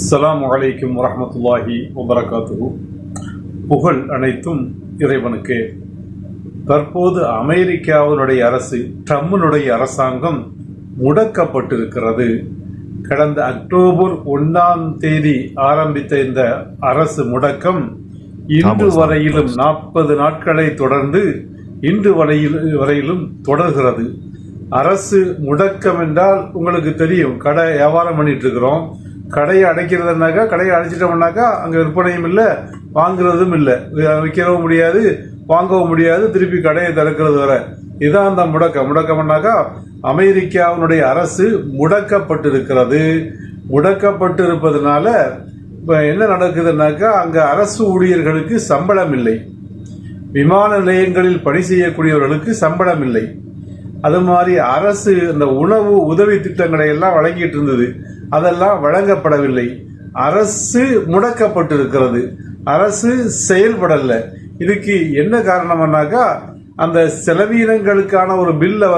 அஸ்ஸலாமு அலைக்கும் வரஹ்மத்துல்லாஹி வபரகாத்துஹு. புகழ் அனைத்தும் இறைவனுக்கே. தற்போது அமெரிக்காவினுடைய அரசு, ட்ரம்பினுடைய அரசாங்கம் முடக்கப்பட்டிருக்கிறது. கடந்த அக்டோபர் 1 ஆரம்பித்த இந்த அரசு முடக்கம் இன்று வரையிலும் 40 நாட்களை தொடர்ந்து இன்று வரையிலும் தொடர்கிறது. அரசு முடக்கம் என்றால் உங்களுக்கு தெரியும், கடை வியாபாரம் பண்ணிட்டு இருக்கிறோம். கடையை அடைக்கிறதுனாக்கா, கடையை அடைச்சிட்டோம்னாக்கா அங்க விற்பனையும் இல்லை, வாங்குறதும் இல்லை, விற்கவும் முடியாது, வாங்கவும் முடியாது, திருப்பி கடையை திறக்கிறது வர. இதுதான் அந்த முடக்கம்னாக்கா அமெரிக்காவினுடைய அரசு முடக்கப்பட்டிருக்கிறது. முடக்கப்பட்டிருப்பதனால என்ன நடக்குதுன்னாக்கா, அங்க அரசு ஊழியர்களுக்கு சம்பளம் இல்லை, விமான நிலையங்களில் பணி செய்யக்கூடியவர்களுக்கு சம்பளம் இல்லை. அது மாதிரி அரசு இந்த உணவு உதவி திட்டங்களை எல்லாம் வழங்கிட்டு இருந்தது, அதெல்லாம் வழங்கப்படவில்லை. அரசு முடக்கப்பட்டிருக்கிறது, அரசு செயல்படல. இதுக்கு என்ன காரணம்னாக்கா, அந்த செலவீனங்களுக்கான ஒரு பில்லை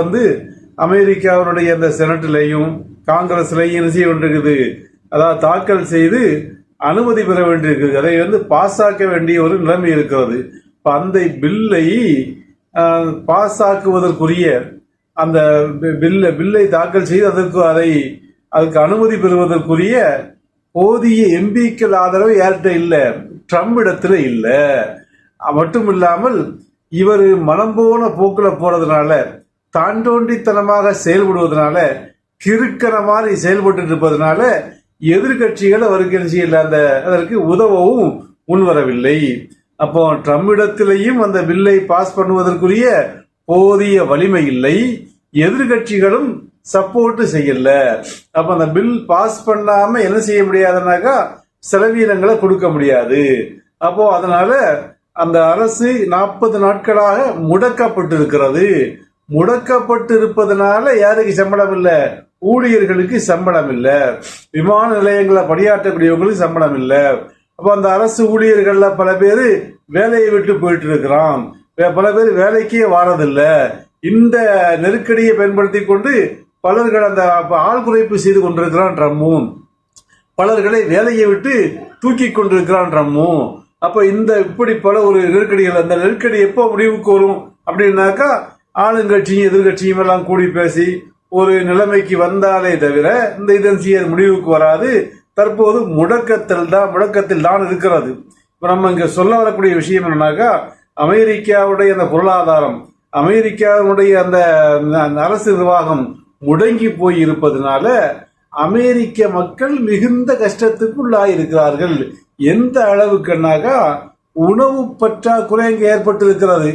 அமெரிக்காவுடைய அந்த செனட்லையும் காங்கிரஸ்லையும் என்ன செய்ய வேண்டியிருக்குது, அதாவது தாக்கல் செய்து அனுமதி பெற வேண்டியிருக்குது. அதை பாஸ் ஆக்க வேண்டிய ஒரு நிலைமை இருக்கிறது. அந்த பில்லை பாஸ் ஆக்குவதற்குரிய அந்த பில்லை தாக்கல் செய்து அதுக்கு அனுமதி பெறுவதற்குரிய போதிய எம்பிக்கள் ஆதரவு யார்கிட்ட இல்ல, ட்ரம்ப் இடத்துல இல்ல. மட்டும் இல்லாமல் இவர் மனம் போன போக்குல போறதுனால, தாண்டோண்டித்தனமாக செயல்படுவதனால, கிறுக்கன மாதிரி செயல்பட்டு இருப்பதனால எதிர்கட்சிகள் அவருக்கு அதற்கு உதவவும் முன்வரவில்லை. அப்போ ட்ரம்ப் இடத்திலையும் அந்த பில்லை பாஸ் பண்ணுவதற்குரிய போதிய வலிமை இல்லை, எதிர்கட்சிகளும் சப்போர்ட் செய்யல. அப்ப அந்த பில் பாஸ் பண்ணாம என்ன செய்ய முடியாதுனாக்கா, செலவீனங்களை கொடுக்க முடியாது. அப்போ அதனால அந்த அரசு 40 நாட்களாக முடக்கப்பட்டிருக்கிறது. முடக்கப்பட்டு இருப்பதனால யாருக்கு சம்பளம் இல்ல, ஊழியர்களுக்கு சம்பளம் இல்ல, விமான நிலையங்களை பணியாற்றக்கூடியவங்களுக்கு சம்பளம் இல்ல. அப்ப அந்த அரசு ஊழியர்கள்ல பல பேர் வேலையை விட்டு போயிட்டு இருக்கிறான், பல பேர் வேலைக்கே வாரதில்ல. இந்த நெருக்கடியை பயன்படுத்தி கொண்டு பலர்கள் அந்த ஆள் குறைப்பு செய்து கொண்டிருக்கிறான் ட்ரம்பும், பலர்களை வேலையை விட்டு தூக்கி கொண்டிருக்கிறான் ட்ரம்பும். அப்ப இப்படி பல ஒரு நெருக்கடிகள், அந்த நெருக்கடி எப்போ முடிவுக்கு வரும் அப்படின்னாக்கா, ஆளுங்கட்சியும் எதிர்கட்சியும் எல்லாம் கூடி பேசி ஒரு நிலைமைக்கு வந்தாலே தவிர இந்த இதன் முடிவுக்கு வராது. தற்போது முடக்கத்தில் தான் இருக்கிறது. இப்ப நம்ம இங்க சொல்ல வரக்கூடிய விஷயம் என்னன்னாக்கா, அமெரிக்காவுடைய அந்த பொருளாதாரம், அமெரிக்காவுடைய அந்த அரசு நிர்வாகம் முடங்கி போய் இருப்பதனால அமெரிக்க மக்கள் மிகுந்த கஷ்டத்துக்கு உள்ளாயிருக்கிறார்கள். எந்த அளவுக்குன்னாக்கா, உணவு பற்றாக்குறை இங்க ஏற்பட்டு இருக்கிறது.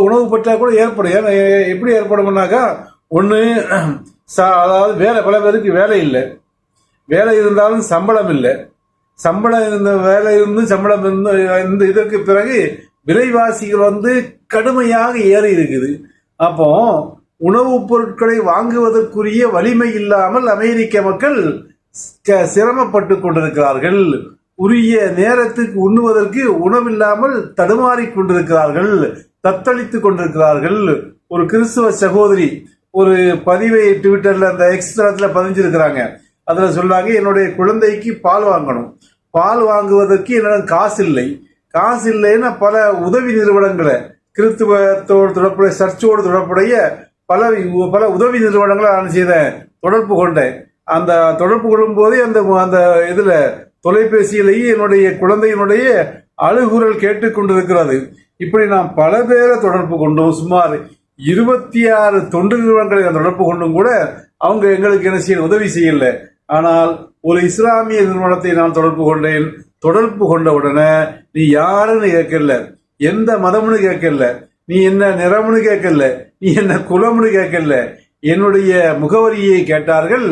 உணவு பற்றாக்குறை ஏற்படும். எப்படி ஏற்படும்னாக்கா, ஒண்ணு அதாவது பல பேருக்கு வேலை இல்லை, வேலை இருந்தாலும் சம்பளம் இல்லை, சம்பளம் இருந்த வேலை இருந்து சம்பளம் இருந்து இதற்கு பிறகு விலைவாசிகள் கடுமையாக ஏறி இருக்குது. அப்போ உணவுப் பொருட்களை வாங்குவதற்குரிய வலிமை இல்லாமல் அமெரிக்க மக்கள் சிரமப்பட்டு கொண்டிருக்கிறார்கள். உரிய நேரத்துக்கு உண்ணுவதற்கு உணவில்லாமல் தடுமாறி கொண்டிருக்கிறார்கள், தத்தளித்துக் கொண்டிருக்கிறார்கள். ஒரு கிறிஸ்துவ சகோதரி ஒரு பதிவை ட்விட்டர்ல அந்த எக்ஸ்ட்ராத்துல பதிஞ்சிருக்கிறாங்க. அதுல சொல்றாங்க, என்னுடைய குழந்தைக்கு பால் வாங்கணும், பால் வாங்குவதற்கு என்னிடம் காசு இல்லை. காசு இல்லைன்னா பல உதவி நிறுவனங்களை, கிறிஸ்துவத்தோடு தொடர்புடைய, சர்ச்சோடு தொடர்புடைய பல உதவி நிறுவனங்களை நான் செய்தேன், தொடர்பு கொண்டேன். அந்த தொடர்பு கொள்ளும் போதே அந்த இதுல தொலைபேசியிலேயே என்னுடைய குழந்தையினுடைய அழுகுரல் கேட்டுக்கொண்டிருக்கிறது. இப்படி நாம் பல பேரை தொடர்பு கொண்டோம். சுமார் 26 தொண்டு நிறுவனங்களை நான் தொடர்பு கொண்டும் கூட அவங்க எங்களுக்கு என்ன செய்ய உதவி செய்யல. ஆனால் ஒரு இஸ்லாமிய நிறுவனத்தை நான் தொடர்பு கொண்டேன். தொடர்பு கொண்ட உடனே, நீ யாருன்னு கேட்கல, எந்த மதம்னு கேட்கல, நீ என்ன நிறம்னு கேட்கல, நீ என்ன குலம்னு கேட்கல, என்னுடைய முகவரியை கேட்டார்கள்.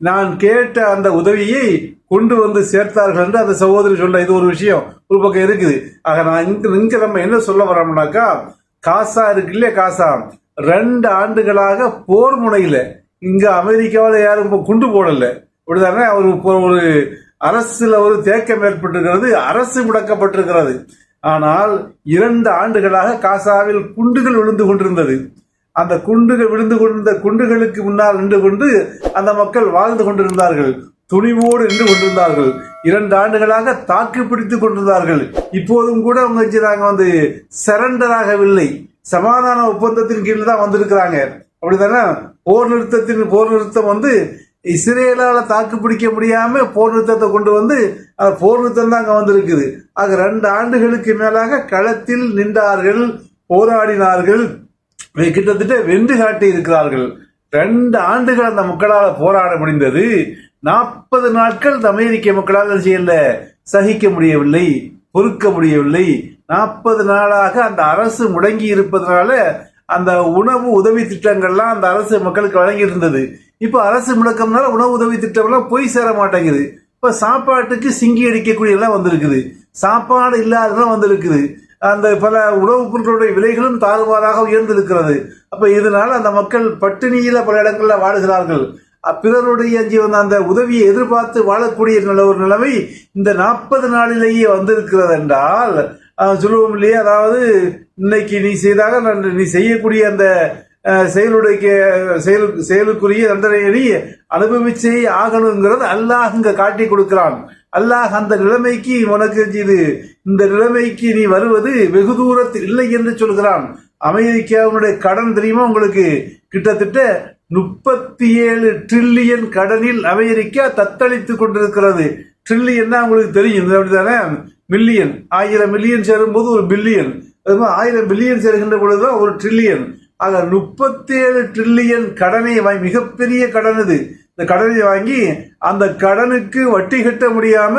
நான் கேட்ட அந்த உதவியை கொண்டு சேர்த்தார்கள் என்று அந்த சகோதரி சொல்ல. இது ஒரு விஷயம் ஒரு பக்கம் இருக்குது. ஆக நான் இங்க நம்ம என்ன சொல்ல வரோம்னாக்கா, காசா இருக்கு இல்லையா, காசா 2 ஆண்டுகளாக போர் முனையில இங்க அமெரிக்காவில் யாரும் குண்டு போடல, அப்படிதானே. ஒரு அரசுல ஒரு தேக்கம் ஏற்பட்டிருக்கிறது, அரசு முடக்கப்பட்டிருக்கிறது. ஆனால் 2 ஆண்டுகளாக காசாவில் குண்டுகள் விழுந்து கொண்டிருந்தது. அந்த குண்டுகள் விழுந்து கொண்டிருந்த குண்டுகளுக்கு முன்னால் நின்று கொண்டு அந்த மக்கள் வாழ்ந்து கொண்டிருந்தார்கள். துணிவோடு நின்று கொண்டிருந்தார்கள். 2 ஆண்டுகளாக தாக்கு பிடித்துக் கொண்டிருந்தார்கள். இப்போதும் கூட அவங்க சரண்டர் ஆகவில்லை. சமாதான ஒப்பந்தத்தின் கீழ் தான் வந்திருக்கிறாங்க. அப்படித்தானே? போர் நிறுத்தம் இஸ்ரேலால தாக்கு பிடிக்க முடியாம போர் நிறுத்தத்தை கொண்டு போர் நிறுத்தம் தான் அங்க வந்திருக்குது. ஆக 2 ஆண்டுகளுக்கு மேலாக களத்தில் நின்றார்கள், போராடினார்கள், கிட்டத்தட்ட வென்று காட்டி இருக்கிறார்கள். 2 ஆண்டுகள் அந்த மக்களால் போராட முடிந்தது. 40 நாட்கள் அந்த அமெரிக்க மக்களால் செய்யல, சகிக்க முடியவில்லை, பொறுக்க முடியவில்லை. 40 நாளாக அந்த அரசு முடங்கி இருப்பதனால அந்த உணவு உதவி திட்டங்கள்லாம் அந்த அரசு மக்களுக்கு வழங்கி இருந்தது. இப்ப அரசு முடக்கம்னால உணவு உதவி திட்டம் எல்லாம் போய் சேர மாட்டேங்குது. இப்ப சாப்பாட்டுக்கு சிங்கி அடிக்கக்கூடிய எல்லாம் வந்திருக்குது, சாப்பாடு இல்லாததான் வந்திருக்குது. அந்த பல உணவுப் பொருட்களுடைய விலைகளும் தாறுமாறாக உயர்ந்திருக்கிறது. அப்ப இதனால அந்த மக்கள் பட்டினியில பல இடங்கள்ல வாழுகிறார்கள். பிறருடைய அந்த உதவியை எதிர்பார்த்து வாழக்கூடிய ஒரு நிலைமை இந்த 40 நாளிலேயே வந்திருக்கிறது என்றால் சொல்லுவோம் இல்லையா? அதாவது இன்னைக்கு நீ செய்தாக நீ செய்யக்கூடிய அந்த செயலுக்குரிய தண்டனை அனுபவிச்சே ஆகணுங்கிறது அல்லாஹ் இங்க காட்டி கொடுக்கிறான். அல்லாஹ் அந்த நிலைமைக்கு உனக்கு இந்த நிலைமைக்கு நீ வருவது வெகு தூரத்தில் இல்லை என்று சொல்கிறான். அமெரிக்காவுடைய கடன் தெரியுமா உங்களுக்கு? கிட்டத்தட்ட 37 ட்ரில்லியன் கடனில் அமெரிக்கா தத்தளித்துக் கொண்டிருக்கிறது. ட்ரில்லியன் உங்களுக்கு தெரியும் அப்படித்தானே? மில்லியன், 1000 மில்லியன் சேரும்போது ஒரு பில்லியன், 1000 பில்லியன் சேருகின்ற பொழுதுதான் ஒரு ட்ரில்லியன். ஆக 37 ட்ரில்லியன் கடனை வாங்கி, மிகப்பெரிய கடன் இது. இந்த கடனை வாங்கி அந்த கடனுக்கு வட்டி கட்ட முடியாம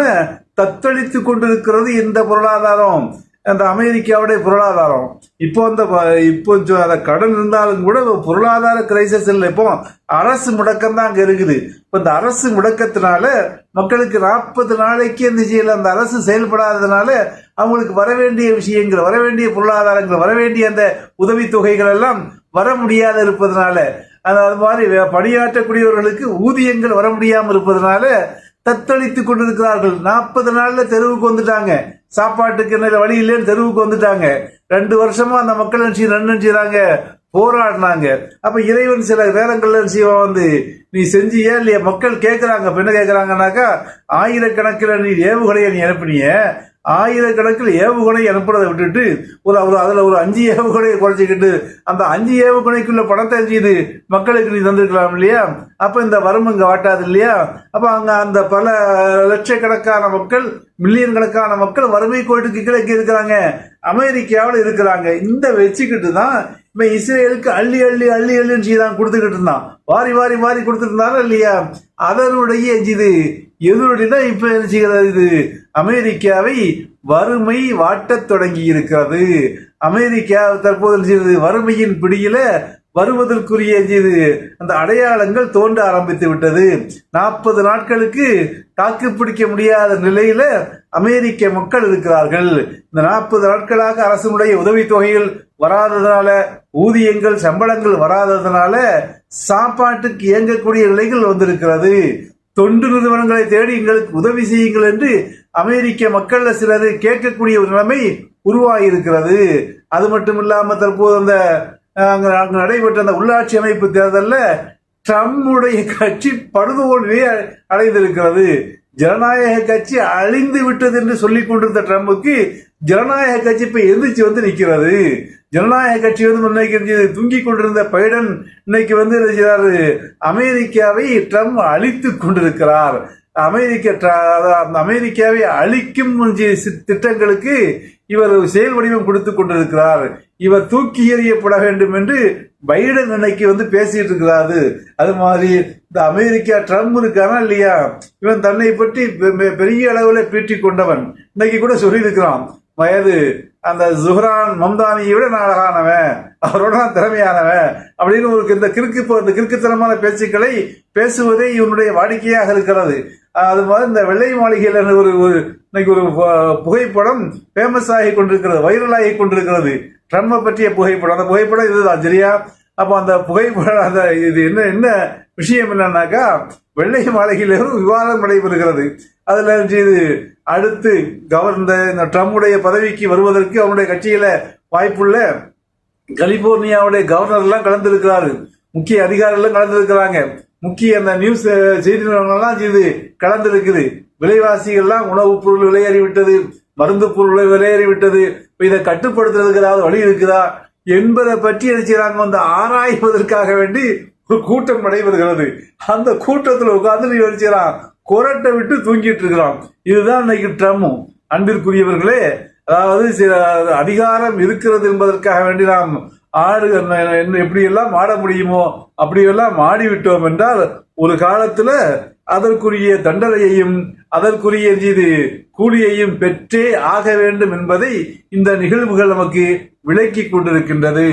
தத்தளித்துக் கொண்டிருக்கிறது இந்த பொருளாதாரம், அந்த அமெரிக்காவுடைய பொருளாதாரம். இப்போ அந்த கடன் இருந்தாலும் கூட பொருளாதார கிரைசிஸ் இல்லை. இப்போ அரசு முடக்கம் தான் அங்க இருக்குது. இப்ப இந்த அரசு முடக்கத்தினால மக்களுக்கு 40 நாளைக்கு அந்த அரசு செயல்படாததுனால அவங்களுக்கு வர வேண்டிய விஷயங்கள், வர வேண்டிய பொருளாதாரங்கள், வர வேண்டிய அந்த உதவி தொகைகள் எல்லாம் வர முடியாத இருப்பதனால, அது மாதிரி பணியாற்றக்கூடியவர்களுக்கு ஊதியங்கள் வர முடியாமல் இருப்பதனால தத்தளித்துக் கொண்டிருக்கிறார்கள். 40 நாள்ல தெருவுக்கு வந்துட்டாங்க. சாப்பாட்டுக்கு வழி இல்லைன்னு தெருவுக்கு வந்துட்டாங்க. 2 வருஷமா அந்த மக்கள் என்ன செய்றாங்க? போராடினாங்க. அப்ப இறைவன் சில நேரங்கள்ல நீ செஞ்சியா இல்லையா? மக்கள் கேட்கிறாங்க. என்ன கேட்கிறாங்கன்னாக்கா, ஆயிரக்கணக்கில் நீ ஏவுகணையை நீ அனுப்பினிய, ஆயிரக்கணக்கில் ஏவுகணை அனுப்புறதை விட்டுட்டு அதுல ஒரு 5 ஏவுகணையை குறைச்சிக்கிட்டு அந்த 5 ஏவுகணைக்குள்ள பணத்தை மக்களுக்கு நீ தந்திருக்கலாம் இல்லையா? அப்ப இந்த வறுமை இங்க வாட்டாது இல்லையா? அப்ப அங்க அந்த பல லட்சக்கணக்கான மக்கள், மில்லியன் கணக்கான மக்கள் வறுமை கோட்டுக்கு கீழே இருக்கிறாங்க, அமெரிக்காவில் இருக்கிறாங்க. இந்த வச்சுக்கிட்டு தான் இப்ப இஸ்ரேலுக்கு அள்ளி அள்ளி அள்ளி அள்ளின்னு செய்தான் கொடுத்துக்கிட்டு இருந்தான், வாரி வாரி வாரி கொடுத்துட்டு இருந்தாலும் இல்லையா? அதனுடைய எதிரொலிதான் இப்ப என்ன செய்கிறது? அமெரிக்காவை வறுமை வாட்டத் தொடங்கி இருக்கிறது. அமெரிக்கா தற்போது வறுமையின் பிடியில வருவதற்குரிய அந்த அடையாளங்கள் தோன்ற ஆரம்பித்து விட்டது. 40 நாட்களுக்கு தாக்கு பிடிக்க முடியாத நிலையில அமெரிக்க மக்கள் இருக்கிறார்கள். இந்த 40 நாட்களாக அரசனுடைய உதவி தொகைகள் வராததுனால, ஊதியங்கள் சம்பளங்கள் வராததுனால சாப்பாட்டுக்கு இயங்கக்கூடிய நிலைகள் வந்திருக்கிறது. தொண்டு நிறுவனங்களை தேடி எங்களுக்கு உதவி செய்யுங்கள் என்று அமெரிக்க மக்கள் சிலர் கேட்கக்கூடிய ஒரு நிலைமை உருவாகி இருக்கிறது. அது மட்டும் இல்லாம தற்போது அங்கு நடைபெற்ற அந்த உள்ளாட்சி அமைப்பு தேர்தலில் ட்ரம்புடைய கட்சி படுதோல்வியை அடைந்திருக்கிறது. ஜனநாயக கட்சி அழிந்து விட்டது என்று சொல்லிக் கொண்டிருந்த ட்ரம்புக்கு ஜனநாயக கட்சி இப்ப எந்திரிச்சு நிற்கிறது. ஜனநாயக கட்சி இன்னைக்கு தூங்கிக் கொண்டிருந்த பைடன் இன்னைக்கு அமெரிக்காவை ட்ரம்ப் அழித்துக் கொண்டிருக்கிறார். அமெரிக்காவை அழிக்கும் திட்டங்களுக்கு இவர் செயல் வடிவம் கொடுத்துக் கொண்டிருக்கிறார். இவர் தூக்கி எறியப்பட வேண்டும் என்று பைடன் இன்னைக்கு பேசிட்டு இருக்கிறாரு. அது மாதிரி இந்த அமெரிக்கா ட்ரம்ப் இருக்கானா இல்லையா, இவன் தன்னை பற்றி பெரிய அளவில் பீற்றிக் கொண்டவன். இன்னைக்கு கூட சொல்லி இருக்கிறான், வயது அந்த ஜுஹ்ரான் மம்தானியை விட நான் அழகானவன், அவரோட நான் திறமையானவன் அப்படின்னு இந்த கிறுக்குத்தனமான பேச்சுக்களை பேசுவதே இவனுடைய வாடிக்கையாக இருக்கிறது. அது மாதிரி இந்த வெள்ளை மாளிகையில் இன்னைக்கு ஒரு புகைப்படம் ஃபேமஸ் ஆகி கொண்டிருக்கிறது, வைரல் ஆகி கொண்டிருக்கிறது, ட்ரம்பை பற்றிய புகைப்படம். அந்த புகைப்படம் இதுதான் சரியா? அப்ப அந்த புகைப்படம் அந்த என்ன விஷயம் என்னன்னாக்கா, வெள்ளை மாளிகையில் விவாதம் நடைபெறுகிறது. அதுல அடுத்து இந்த ட்ரம்புடைய பதவிக்கு வருவதற்கு அவனுடைய கட்சியில வாய்ப்புள்ள கலிபோர்னியாவுடைய கவர்னர் எல்லாம் கலந்திருக்கிறாரு, முக்கிய அதிகாரிகள் கலந்திருக்கிறாங்க. முக்கிய அந்த நியூஸ் செய்தி நிறுவனங்கள்லாம் இது கலந்திருக்குது. விலைவாசிகள்லாம் உணவுப் பொருள் விலையேறிவிட்டது, மருந்து பொருள் விலையேறிவிட்டது, இப்ப இதை கட்டுப்படுத்துறதுக்கு ஏதாவது வழி இருக்குதா என்பதை பற்றி என்ன செய்யறாங்க, வந்து ஆராய்வதற்காக வேண்டி ஒரு கூட்டம் நடைபெறுகிறது. அந்த கூட்டத்தில் உட்கார்ந்து நீ வச்சுக்கிறான், கொரட்டை விட்டு தூங்கிட்டு இருக்கிறான். இதுதான் இன்னைக்கு ட்ரம்ப். அன்பிற்குரியவர்களே, அதாவது சில அதிகாரம் இருக்கிறது என்பதற்காக வேண்டி நாம் எப்படியெல்லாம் ஆட முடியுமோ அப்படியெல்லாம் ஆடிவிட்டோம் என்றால் ஒரு காலத்துல அதற்குரிய தண்டனையையும் அதற்குரிய கூலியையும் பெற்றே ஆக வேண்டும் என்பதை இந்த நிகழ்வுகள் நமக்கு விளக்கி கொண்டிருக்கின்றது.